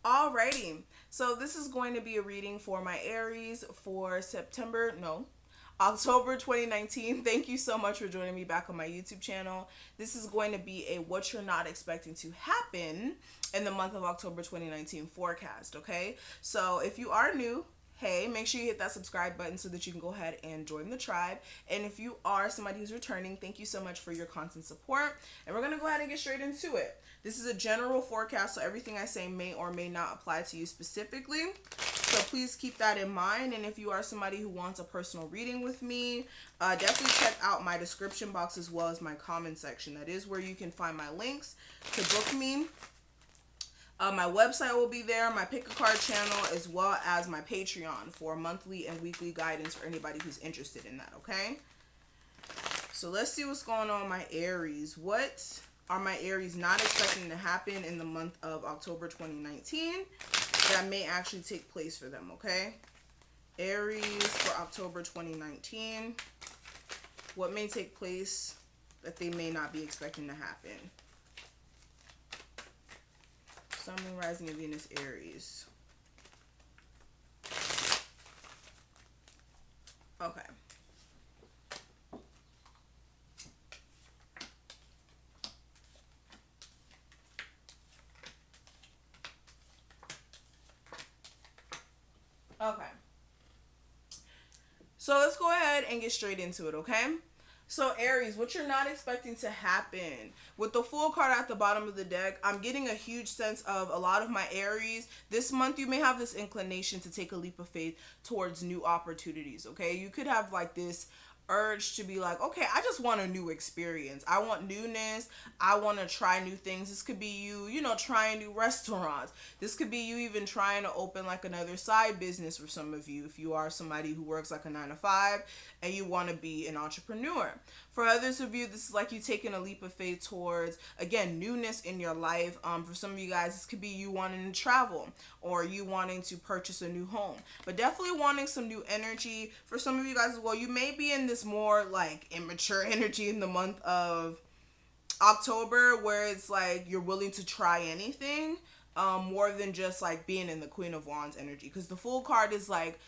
Alrighty, so this is going to be a reading for my Aries for October 2019. Thank you so much for joining me back on my YouTube channel. This is going to be a what you're not expecting to happen in the month of October 2019 forecast, okay? So if you are new, hey, make sure you hit that subscribe button so that you can go ahead and join the tribe. And if you are somebody who's returning, thank you so much for your constant support. And we're going to go ahead and get straight into it. This is a general forecast, so everything I say may or may not apply to you specifically. So please keep that in mind. And if you are somebody who wants a personal reading with me, definitely check out my description box as well as my comment section. That is where you can find my links to book me. My website will be there, my Pick a Card channel, as well as my Patreon for monthly and weekly guidance for anybody who's interested in that, okay? So let's see what's going on, my Aries. What are my Aries not expecting to happen in the month of October 2019 that may actually take place for them, okay? Aries for October 2019. What may take place that they may not be expecting to happen? Sun, Moon, Rising, and Venus, Aries. Okay. Okay. So let's go ahead and get straight into it, okay? So Aries, what you're not expecting to happen. With the Fool card at the bottom of the deck, I'm getting a huge sense of a lot of my Aries. This month you may have this inclination to take a leap of faith towards new opportunities, okay? You could have like this urge to be like, okay, I just want a new experience. I want newness. I want to try new things. This could be you know, trying new restaurants. This could be you even trying to open like another side business for some of you if you are somebody who works like a 9 to 5 and you want to be an entrepreneur. For others of you, this is like you taking a leap of faith towards, again, newness in your life. For some of you guys, this could be you wanting to travel or you wanting to purchase a new home, but definitely wanting some new energy. For some of you guys as well, you may be in this more like immature energy in the month of October where it's like you're willing to try anything, more than just like being in the Queen of Wands energy, because the Fool card is like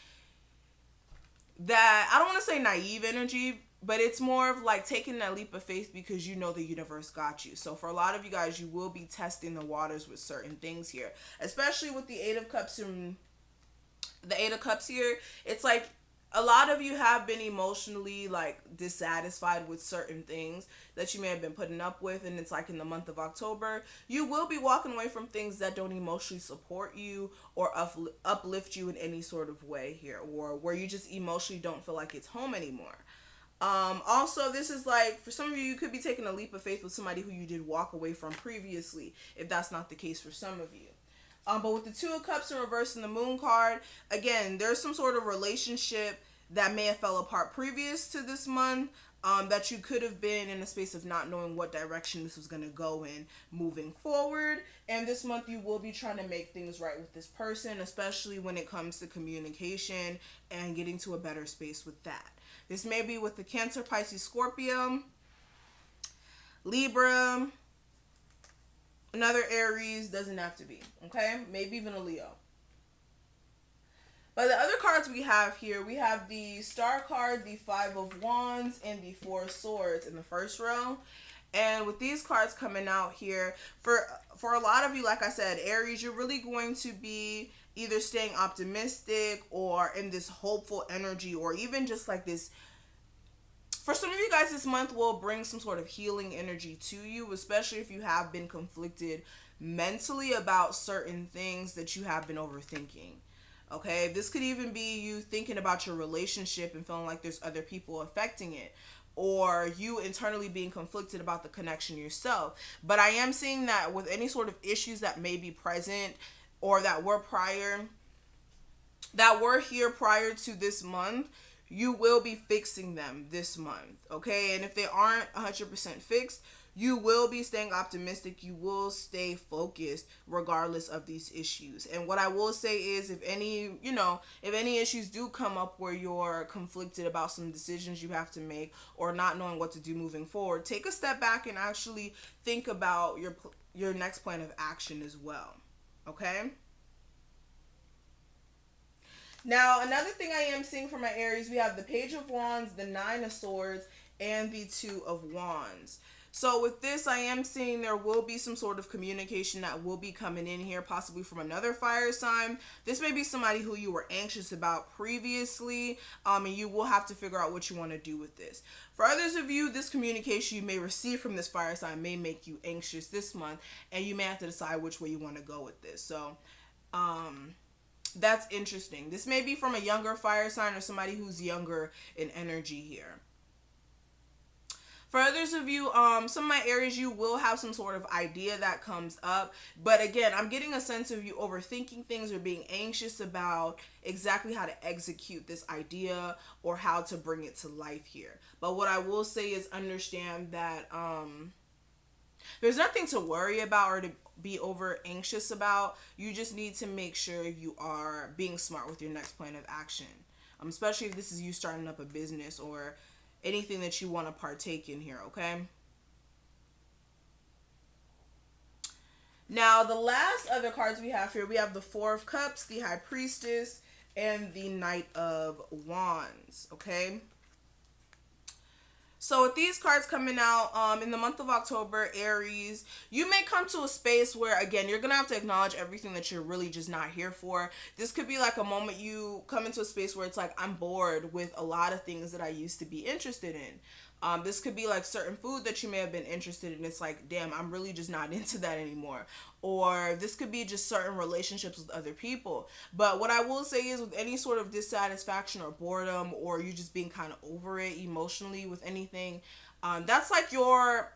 that, I don't want to say naive energy, but it's more of like taking that leap of faith because you know the universe got you. So for a lot of you guys, you will be testing the waters with certain things here, especially with the Eight of Cups and the Eight of Cups here. It's like a lot of you have been emotionally like dissatisfied with certain things that you may have been putting up with, and it's like in the month of October you will be walking away from things that don't emotionally support you or uplift you in any sort of way here, or where you just emotionally don't feel like it's home anymore. Also, this is like, for some of you, you could be taking a leap of faith with somebody who you did walk away from previously, if that's not the case for some of you. But with the Two of Cups in reverse and the Moon card, again, there's some sort of relationship that may have fell apart previous to this month, that you could have been in a space of not knowing what direction this was going to go in moving forward. And this month you will be trying to make things right with this person, especially when it comes to communication and getting to a better space with that. This may be with the Cancer, Pisces, Scorpio, Libra, another Aries, doesn't have to be, okay? Maybe even a Leo. But the other cards we have here, we have the Star card, the Five of Wands, and the Four of Swords in the first row. And with these cards coming out here, for a lot of you, like I said, Aries, you're really going to be either staying optimistic or in this hopeful energy, or even just like this. For some of you guys, this month will bring some sort of healing energy to you, especially if you have been conflicted mentally about certain things that you have been overthinking. Okay, this could even be you thinking about your relationship and feeling like there's other people affecting it, or you internally being conflicted about the connection yourself. But I am seeing that with any sort of issues that may be present or that were here prior to this month, you will be fixing them this month, okay? And if they aren't 100% fixed, you will be staying optimistic. You will stay focused regardless of these issues. And what I will say is, if any issues do come up where you're conflicted about some decisions you have to make or not knowing what to do moving forward, take a step back and actually think about your next plan of action as well, okay? Now, another thing I am seeing for my Aries, we have the Page of Wands, the Nine of Swords, and the Two of Wands. So with this, I am seeing there will be some sort of communication that will be coming in here, possibly from another fire sign. This may be somebody who you were anxious about previously, and you will have to figure out what you want to do with this. For others of you, this communication you may receive from this fire sign may make you anxious this month, and you may have to decide which way you want to go with this. So, that's interesting. This may be from a younger fire sign or somebody who's younger in energy here. For others of you, some of my Aries, you will have some sort of idea that comes up. But again, I'm getting a sense of you overthinking things or being anxious about exactly how to execute this idea or how to bring it to life here. But what I will say is understand that there's nothing to worry about or to be over anxious about. You just need to make sure you are being smart with your next plan of action. Especially if this is you starting up a business or anything that you want to partake in here, okay? Now, the last other cards we have here, we have the Four of Cups, the High Priestess, and the Knight of Wands, okay? So with these cards coming out in the month of October, Aries, you may come to a space where, again, you're going to have to acknowledge everything that you're really just not here for. This could be like a moment you come into a space where it's like, I'm bored with a lot of things that I used to be interested in. This could be like certain food that you may have been interested in. It's like, damn, I'm really just not into that anymore. Or this could be just certain relationships with other people. But what I will say is with any sort of dissatisfaction or boredom, or you just being kind of over it emotionally with anything, that's like your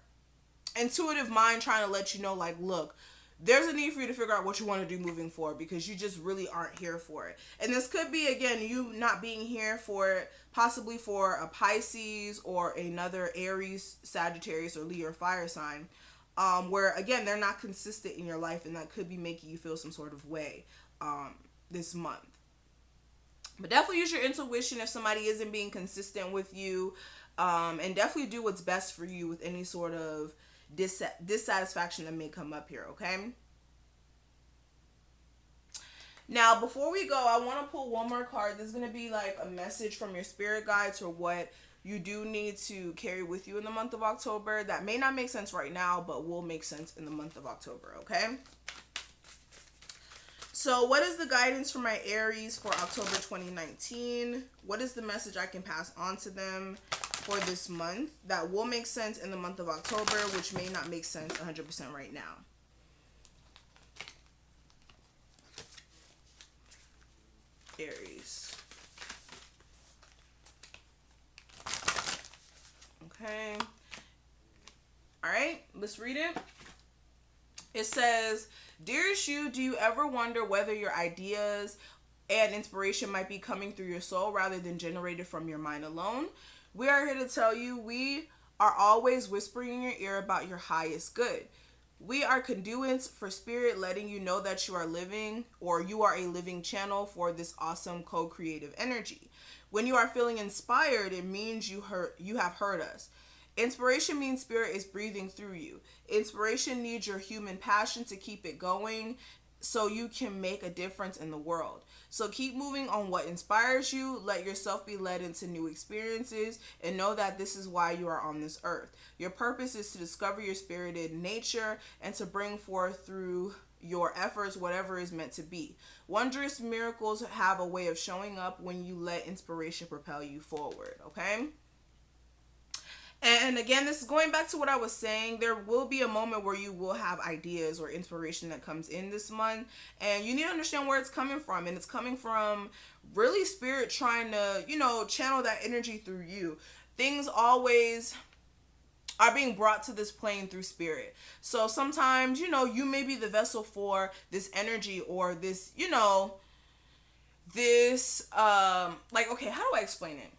intuitive mind trying to let you know, like, look, there's a need for you to figure out what you want to do moving forward because you just really aren't here for it. And this could be, again, you not being here for it, possibly for a Pisces or another Aries, Sagittarius, or Leo fire sign, where, again, they're not consistent in your life, and that could be making you feel some sort of way this month. But definitely use your intuition if somebody isn't being consistent with you, and definitely do what's best for you with any sort of dissatisfaction that may come up here, okay? Now, before we go, I want to pull one more card. This is going to be like a message from your spirit guides or what you do need to carry with you in the month of October. That may not make sense right now, but will make sense in the month of October, okay? So what is the guidance for my Aries for October 2019? What is the message I can pass on to them for this month that will make sense in the month of October, which may not make sense 100% right now? Aries. Okay. All right, let's read it. It says, "Dearest you, do you ever wonder whether your ideas and inspiration might be coming through your soul rather than generated from your mind alone? We are here to tell you we are always whispering in your ear about your highest good. We are conduits for spirit, letting you know that you are living, or you are a living channel for this awesome co-creative energy. When you are feeling inspired, it means you have heard us. Inspiration means spirit is breathing through you. Inspiration needs your human passion to keep it going so you can make a difference in the world. So keep moving on what inspires you. Let yourself be led into new experiences and know that this is why you are on this earth. Your purpose is to discover your spirited nature and to bring forth through your efforts whatever is meant to be. Wondrous miracles have a way of showing up when you let inspiration propel you forward," okay? And again, this is going back to what I was saying. There will be a moment where you will have ideas or inspiration that comes in this month. And you need to understand where it's coming from. And it's coming from really spirit trying to, channel that energy through you. Things always are being brought to this plane through spirit. So sometimes, you may be the vessel for this energy or this, okay, how do I explain it?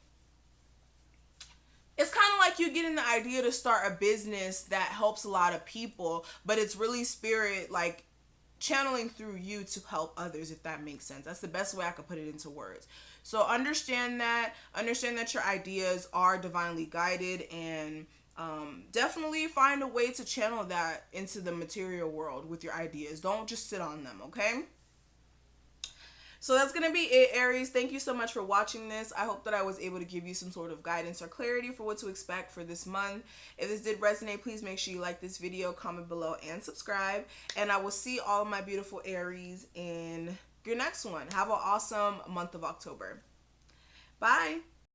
It's kind of like you getting the idea to start a business that helps a lot of people, but it's really spirit like channeling through you to help others, if that makes sense. That's the best way I could put it into words. So understand that your ideas are divinely guided, and definitely find a way to channel that into the material world with your ideas. Don't just sit on them, okay? So that's going to be it, Aries. Thank you so much for watching this. I hope that I was able to give you some sort of guidance or clarity for what to expect for this month. If this did resonate, please make sure you like this video, comment below, and subscribe. And I will see all of my beautiful Aries in your next one. Have an awesome month of October. Bye.